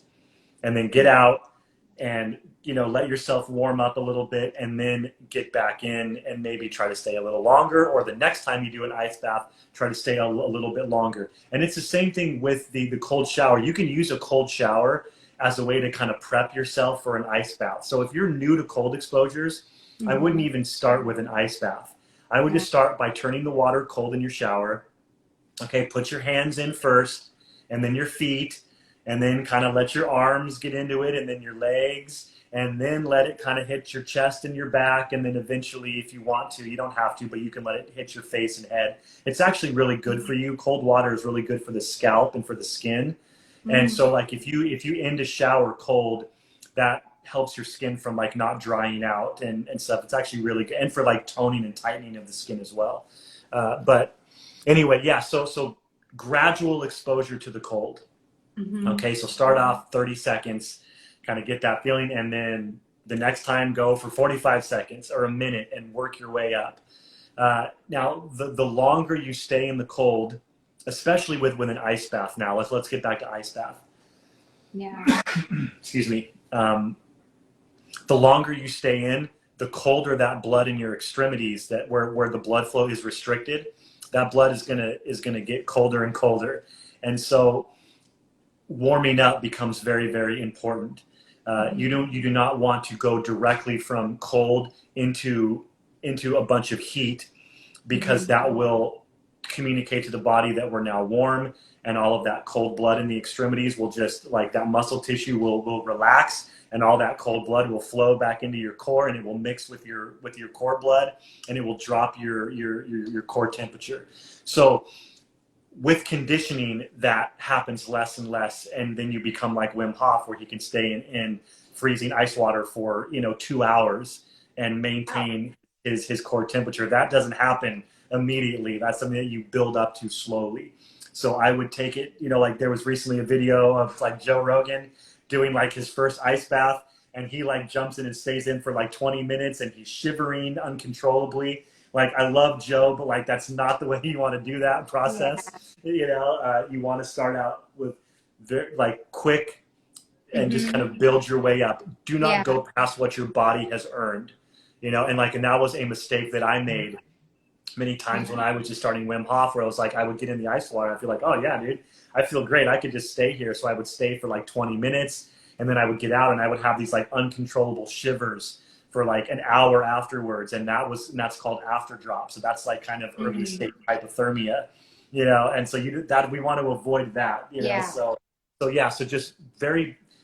and then get out and let yourself warm up a little bit, and then get back in and maybe try to stay a little longer, or the next time you do an ice bath, try to stay a little bit longer. And it's the same thing with the cold shower. You can use a cold shower as a way to kind of prep yourself for an ice bath. So if you're new to cold exposures, I wouldn't Mhm. even start with an ice bath. I would Yeah. just start by turning the water cold in your shower. Okay, put your hands in first, and then your feet, and then kind of let your arms get into it, and then your legs, and then let it kind of hit your chest and your back, and then eventually, if you want to, you don't have to, but you can let it hit your face and head. It's actually really good for you. Cold water is really good for the scalp and for the skin. And Mm. so, like, if you end a shower cold, that helps your skin from like not drying out and stuff. It's actually really good, and for like toning and tightening of the skin as well. But anyway, yeah. So gradual exposure to the cold. Mhm. Okay, so start off 30 seconds, kind of get that feeling, and then the next time go for 45 seconds or a minute and work your way up. Now, the longer you stay in the cold, especially with an ice bath. Now, let's get back to ice bath. Yeah. Excuse me. The longer you stay in, the colder that blood in your extremities, that where the blood flow is restricted, that blood is gonna get colder and colder, and so warming up becomes very, very important. You do not want to go directly from cold into a bunch of heat, because Mhm. that will communicate to the body that we're now warm, and all of that cold blood in the extremities will just, like, that muscle tissue will relax, and all that cold blood will flow back into your core, and it will mix with your core blood, and it will drop your core temperature. So with conditioning, that happens less and less, and then you become like Wim Hof, where he can stay in freezing ice water for 2 hours and maintain his core temperature. That doesn't happen immediately. That's something that you build up to slowly. So I would take it, like there was recently a video of like Joe Rogan doing like his first ice bath, and he like jumps in and stays in for like 20 minutes, and he's shivering uncontrollably. Like, I love Joe, but like that's not the way you want to do that Yeah. process. You want to start out with very, like, quick, and just kind Mhm. of build your way up. Do not Yeah. go past what your body has earned. And that was a mistake that I made many times when Yeah. I was just starting Wim Hof, where I was like, I would get in the ice water, I feel like, oh yeah, dude, I feel great, I could just stay here. So I would stay for like 20 minutes, and then I would get out, and I would have these like uncontrollable shivers for like an hour afterwards, and that's called after drop. So that's like kind of early Mhm. stage hypothermia, and so we want to avoid that, Yeah. so yeah, so just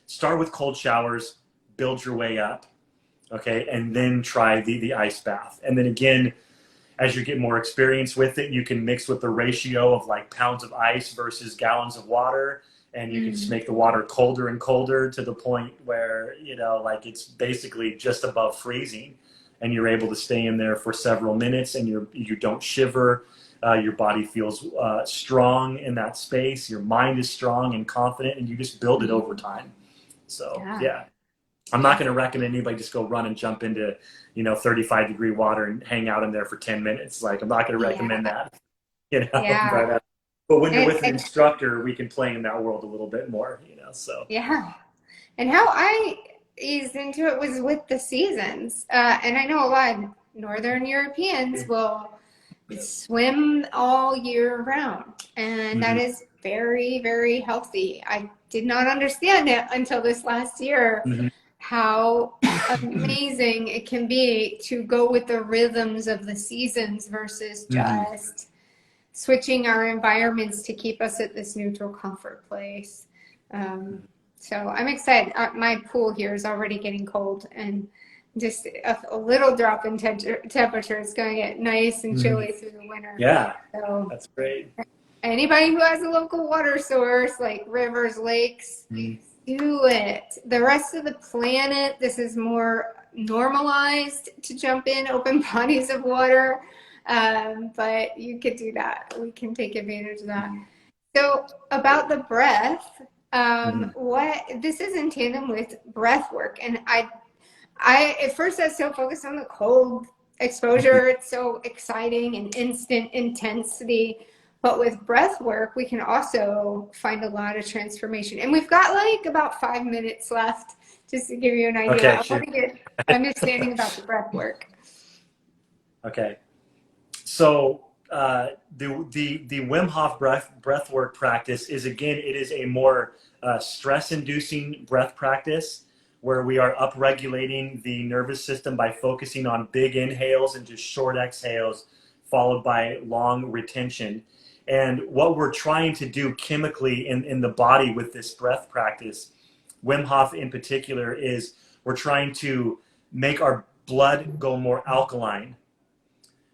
start with cold showers, build your way up, okay, and then try the ice bath. And then again, as you get more experience with it, you can mix with the ratio of like pounds of ice versus gallons of water, and you can just Mm. make the water colder and colder to the point where, like, it's basically just above freezing, and you're able to stay in there for several minutes, and you don't shiver. Your body feels strong in that space. Your mind is strong and confident, and you just build it over Mhm. time. So Yeah. yeah. I'm not going to recommend anybody just go run and jump into, 35-degree water and hang out in there for 10 minutes. Like, I'm not going to recommend Yeah. that, Yeah. but when you're And, with an and instructor, we can play in that world a little bit more. yeah. And how I eased into it was with the seasons. And I know a lot of Northern Europeans will swim all year round, and that Mm-hmm. is very, very healthy. I did not understand it until this last year, Mm-hmm. how amazing it can be to go with the rhythms of the seasons versus Mm-hmm. just switching our environments to keep us at this neutral comfort place. So I'm excited. My pool here is already getting cold, and just a little drop in temperature is going to get nice and chilly through the winter. Yeah, so that's great. Anybody who has a local water source like rivers, lakes, do it. The rest of the planet, this is more normalized to jump in open bodies of water. But you could do that. We can take advantage of that. So about the breath, this is in tandem with breath work. And I at first I was so focused on the cold exposure. It's so exciting and instant intensity. But with breath work, we can also find a lot of transformation. And we've got like about 5 minutes left, just to give you an idea. Okay, I want to get understanding about the breath work. Okay. So the Wim Hof breath work practice is, again, it is a more stress-inducing breath practice where we are upregulating the nervous system by focusing on big inhales and just short exhales, followed by long retention. And what we're trying to do chemically in the body with this breath practice, Wim Hof in particular, is we're trying to make our blood go more alkaline.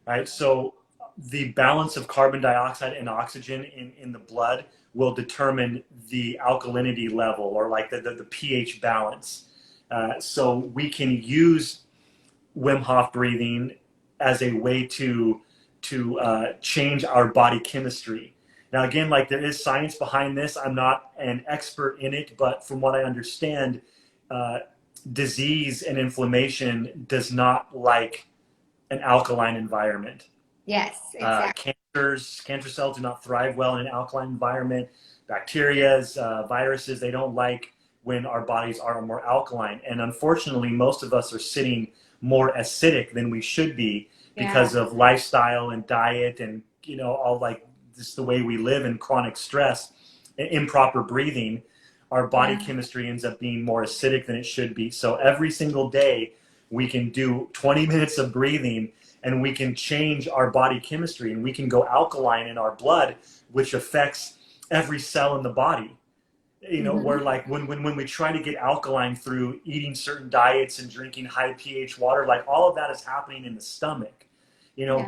Right? So the balance of carbon dioxide and oxygen in the blood will determine the alkalinity level, or like the pH balance. So we can use Wim Hof breathing as a way to change our body chemistry. Now, again, like, there is science behind this. I'm not an expert in it, but from what I understand, disease and inflammation does not like an alkaline environment. Yes, exactly. Cancer cells do not thrive well in an alkaline environment. Bacterias, viruses, they don't like when our bodies are more alkaline. And unfortunately, most of us are sitting more acidic than we should be because of lifestyle and diet and, all like just the way we live in chronic stress and improper breathing. Our body chemistry ends up being more acidic than it should be. So every single day we can do 20 minutes of breathing and we can change our body chemistry, and we can go alkaline in our blood, which affects every cell in the body. Where like when we try to get alkaline through eating certain diets and drinking high pH water, like all of that is happening in the stomach,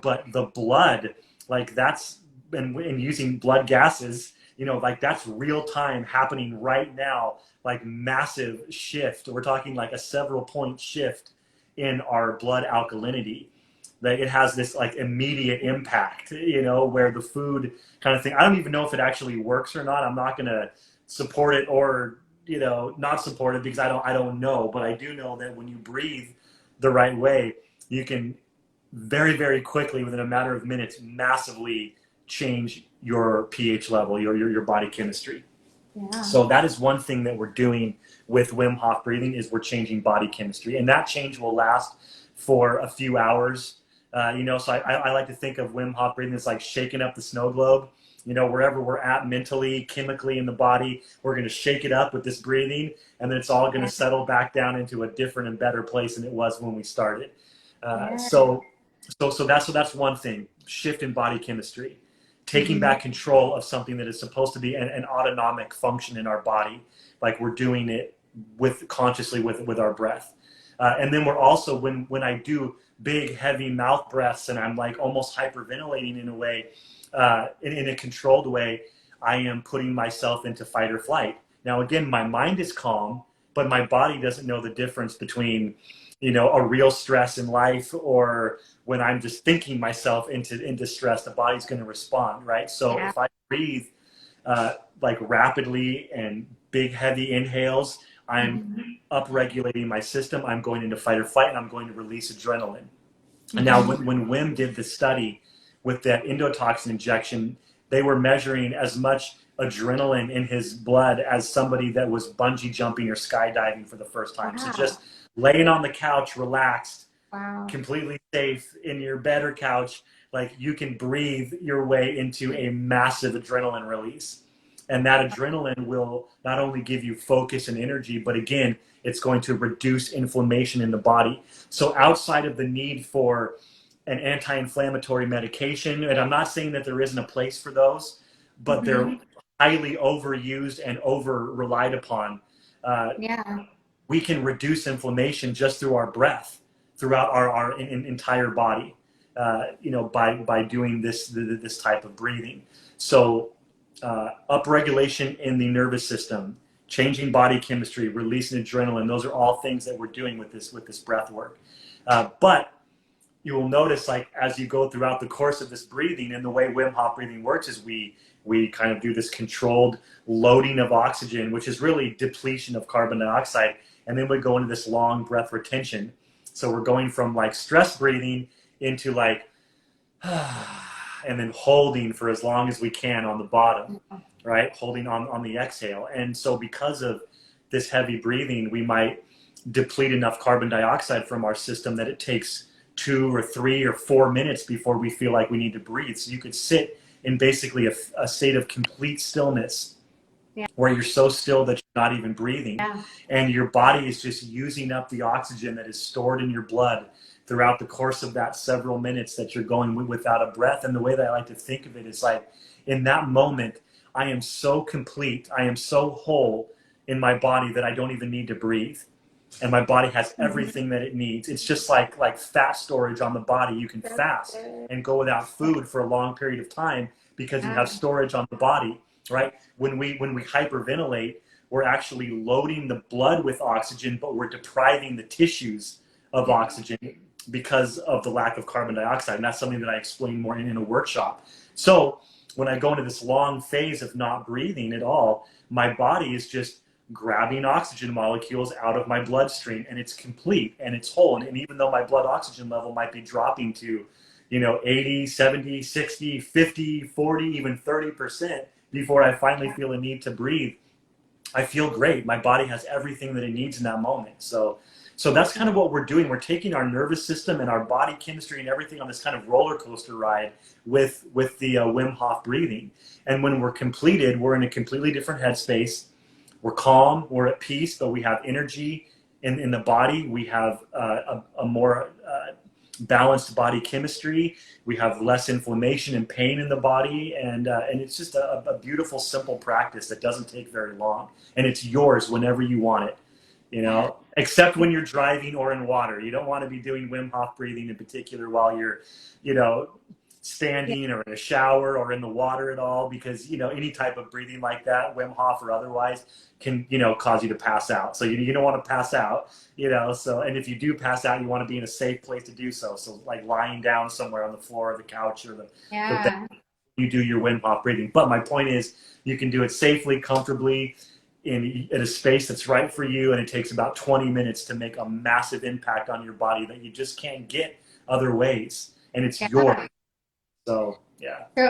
but the blood, like that's, and using blood gases, like that's real time happening right now, like massive shift. We're talking like a several point shift in our blood alkalinity. Like it has this like immediate impact, where the food kind of thing, I don't even know if it actually works or not. I'm not going to support it or, not support it because I don't know, but I do know that when you breathe the right way, you can very, very quickly, within a matter of minutes, massively change your pH level, your body chemistry. Yeah. So that is one thing that we're doing with Wim Hof breathing, is we're changing body chemistry, and that change will last for a few hours. So I like to think of Wim Hof breathing as like shaking up the snow globe. Wherever we're at mentally, chemically in the body, we're going to shake it up with this breathing, and then it's all going to settle back down into a different and better place than it was when we started. So that's one thing: shift in body chemistry, taking back control of something that is supposed to be an autonomic function in our body, like we're doing it consciously with our breath. And then we're also, when I do big, heavy mouth breaths and I'm like almost hyperventilating in a way, in a controlled way, I am putting myself into fight or flight. Now, again, my mind is calm, but my body doesn't know the difference between, a real stress in life or when I'm just thinking myself into stress. The body's going to respond, right? So if I breathe like rapidly and big, heavy inhales, I'm upregulating my system. I'm going into fight or flight, and I'm going to release adrenaline. And now, when Wim did the study with that endotoxin injection, they were measuring as much adrenaline in his blood as somebody that was bungee jumping or skydiving for the first time. So just laying on the couch, relaxed, completely safe in your bed or couch, like you can breathe your way into a massive adrenaline release. And that adrenaline will not only give you focus and energy, but again, it's going to reduce inflammation in the body. So outside of the need for an anti-inflammatory medication. And I'm not saying that there isn't a place for those, but they're highly overused and over relied upon. Yeah. We can reduce inflammation just through our breath throughout our entire body, by doing this type of breathing. So upregulation in the nervous system, changing body chemistry, releasing adrenaline, those are all things that we're doing with this breath work. But you will notice, like, as you go throughout the course of this breathing, and the way Wim Hof breathing works is we kind of do this controlled loading of oxygen, which is really depletion of carbon dioxide, and then we go into this long breath retention. So we're going from like stress breathing into like and then holding for as long as we can on the bottom, right? Holding on the exhale. And so because of this heavy breathing, we might deplete enough carbon dioxide from our system that it takes 2 or 3 or 4 minutes before we feel like we need to breathe. So you could sit in basically a state of complete stillness, where you're so still that you're not even breathing, and your body is just using up the oxygen that is stored in your blood throughout the course of that several minutes that you're going without a breath. And the way that I like to think of it is like, in that moment, I am so complete, I am so whole in my body that I don't even need to breathe. And my body has everything that it needs. It's just like fat storage on the body. You can fast and go without food for a long period of time because you have storage on the body, right? When we hyperventilate, we're actually loading the blood with oxygen, but we're depriving the tissues of oxygen because of the lack of carbon dioxide. And that's something that I explain more in a workshop. So when I go into this long phase of not breathing at all, my body is just grabbing oxygen molecules out of my bloodstream, and it's complete and it's whole. And even though my blood oxygen level might be dropping to 80, 70, 60, 50, 40, even 30% before I finally feel a need to breathe, I feel great. My body has everything that it needs in that moment. So that's kind of what we're doing. We're taking our nervous system and our body chemistry and everything on this kind of roller coaster ride with the Wim Hof breathing. And when we're completed, we're in a completely different headspace. We're calm, we're at peace, but we have energy in the body. We have a more balanced body chemistry. We have less inflammation and pain in the body. And it's just a beautiful, simple practice that doesn't take very long. And it's yours whenever you want it, except when you're driving or in water. You don't want to be doing Wim Hof breathing in particular while you're, standing or in a shower or in the water at all, because any type of breathing like that, Wim Hof or otherwise, can cause you to pass out. So you don't want to pass out, so, and if you do pass out, you want to be in a safe place to do so. So like lying down somewhere on the floor or the couch or the bed, you do your Wim Hof breathing. But my point is, you can do it safely, comfortably, in a space that's right for you, and it takes about 20 minutes to make a massive impact on your body that you just can't get other ways, and it's yours. So So,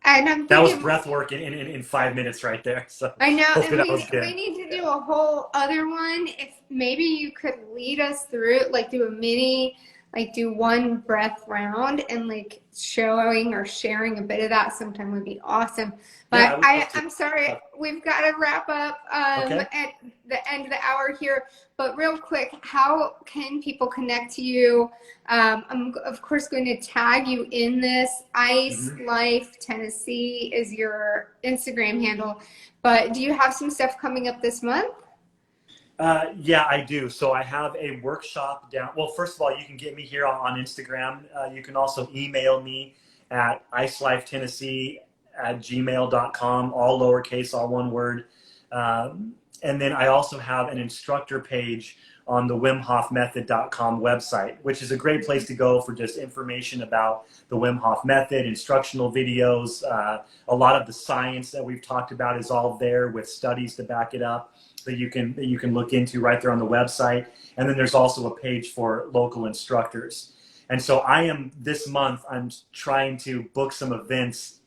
and I'm thinking, that was breath work in 5 minutes right there. So I know, and we need to do a whole other one. If maybe you could lead us through it, like do a mini, like do one breath round, and like showing or sharing a bit of that sometime would be awesome. But I'm sorry, we've got to wrap up at the end of the hour here. But real quick, how can people connect to you? I'm of course going to tag you in this. Ice Life Tennessee is your Instagram handle. But do you have some stuff coming up this month? Yeah, I do. So I have a workshop down. Well, first of all, you can get me here on Instagram. You can also email me at icelifetennessee@gmail.com, all lowercase, all one word. And then I also have an instructor page on the wimhofmethod.com website, which is a great place to go for just information about the Wim Hof Method, instructional videos. A lot of the science that we've talked about is all there with studies to back it up that you can look into right there on the website. And then there's also a page for local instructors. And so this month, I'm trying to book some events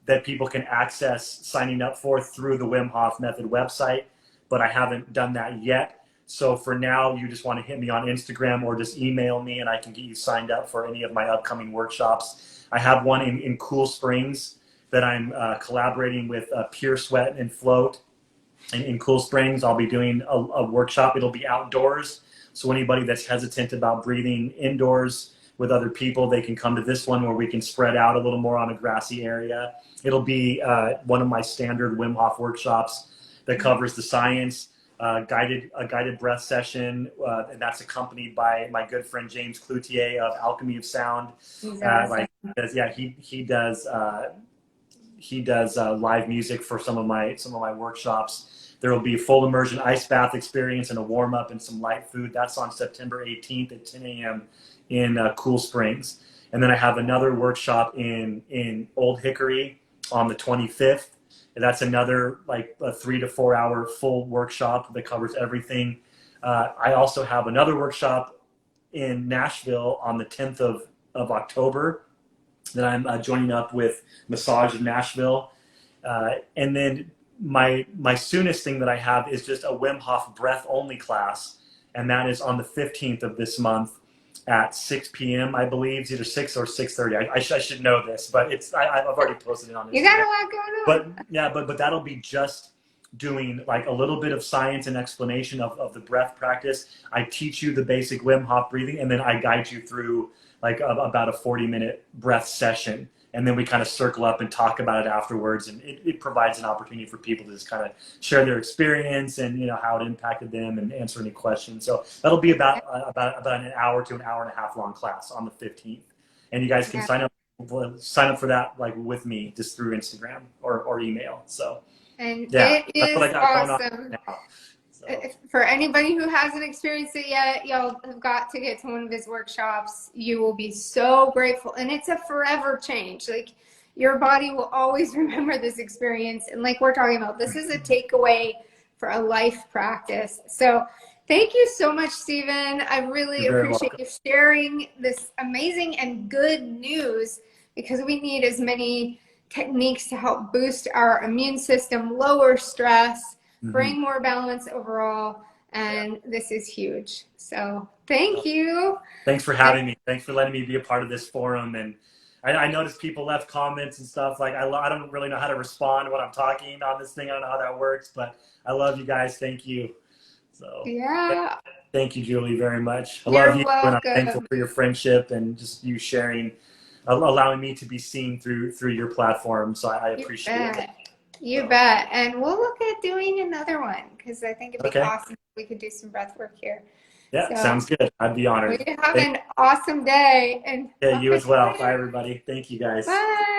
that people can access signing up for through the Wim Hof Method website, but I haven't done that yet. So for now, you just want to hit me on Instagram or just email me, and I can get you signed up for any of my upcoming workshops. I have one in Cool Springs that I'm collaborating with Pure Sweat and Float. In Cool Springs, I'll be doing a workshop. It'll be outdoors, so anybody that's hesitant about breathing indoors with other people, they can come to this one where we can spread out a little more on a grassy area. It'll be one of my standard Wim Hof workshops that covers the science, a guided breath session, and that's accompanied by my good friend James Cloutier of Alchemy of Sound. He does live music for some of my workshops. There will be a full immersion ice bath experience and a warm up and some light food. That's on September 18th at 10 a.m. in Cool Springs. And then I have another workshop in Old Hickory on the 25th. And that's another like a 3 to 4 hour full workshop that covers everything. I also have another workshop in Nashville on the 10th of October that I'm joining up with Massage of Nashville. And then my soonest thing that I have is just a Wim Hof breath only class. And that is on the 15th of this month at 6 p.m. I believe. It's either 6 or 6:30. I should know this, but I've already posted it on Instagram. You got a lot going on. But yeah, but that'll be just doing like a little bit of science and explanation of the breath practice. I teach you the basic Wim Hof breathing, and then I guide you through like about a 40-minute breath session. And then we kind of circle up and talk about it afterwards. And it provides an opportunity for people to just kind of share their experience and, you know, how it impacted them and answer any questions. So that'll be about an hour to an hour and a half long class on the 15th. And you guys can sign up for that like with me just through Instagram or email. So and yeah, it is awesome. So. For anybody who hasn't experienced it yet, y'all have got to get to one of his workshops. You will be so grateful. And it's a forever change. Like, your body will always remember this experience. And like we're talking about, this is a takeaway for a life practice. So thank you so much, Steven. I really appreciate you sharing this amazing and good news, because we need as many techniques to help boost our immune system, lower stress, bring more balance overall, and this is huge. So thank you. Thanks for having me. Thanks for letting me be a part of this forum. And I noticed people left comments and stuff. Like, I don't really know how to respond when I'm talking on this thing. I don't know how that works, but I love you guys. Thank you. So yeah. Thank you, Julie, very much. I You're love you, welcome. and I'm thankful for your friendship and just you sharing, allowing me to be seen through your platform. So I appreciate it. You bet. And we'll look at doing another one, because I think it'd be awesome if we could do some breath work here. Yeah, so, sounds good. I'd be honored. You have an awesome day. And yeah, you as well. Bye, everybody. Thank you, guys. Bye.